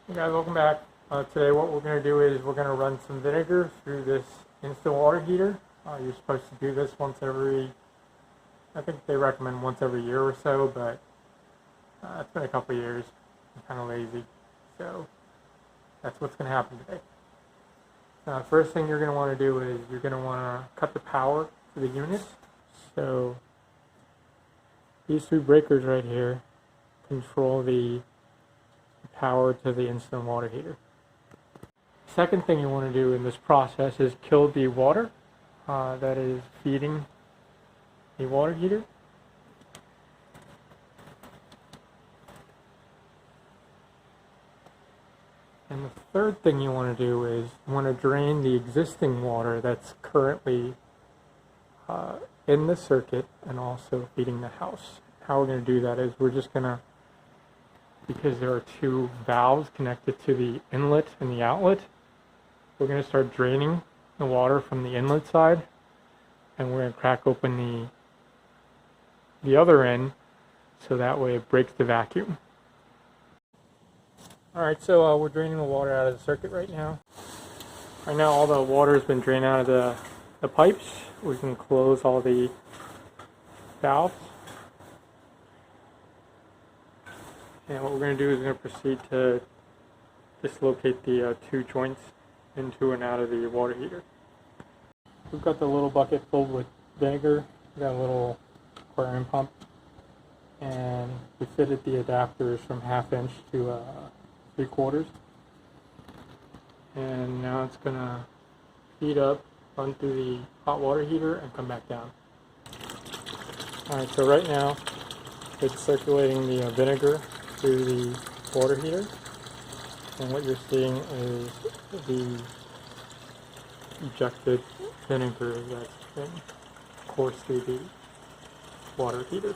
Hey guys, welcome back. Today what we're going to do is we're going to run some vinegar through this instant water heater. You're supposed to do this once every, I think they recommend once every year or so, but it's been a couple years. I'm kind of lazy. So that's what's going to happen today. First thing you're going to want to do is you're going to want to cut the power to the unit. So these two breakers right here control the power to the instant water heater. Second thing you want to do in this process is kill the water that is feeding the water heater. And the third thing you want to do is you want to drain the existing water that's currently in the circuit and also feeding the house. How we're going to do that is we're just going to, because there are two valves connected to the inlet and the outlet, we're going to start draining the water from the inlet side, and we're going to crack open the other end so that way it breaks the vacuum. Alright, so we're draining the water out of the circuit right now. Right now all the water has been drained out of the pipes. We can close all the valves. And what we're going to do is we're going to proceed to dislocate the two joints into and out of the water heater. We've got the little bucket filled with vinegar. We've got a little aquarium pump. And we fitted the adapters from 1/2 inch to 3/4. And now it's going to heat up, run through the hot water heater, and come back down. Alright, so right now it's circulating the vinegar through the water heater, and what you're seeing is the ejected vinegar that's been coursed through the water heater.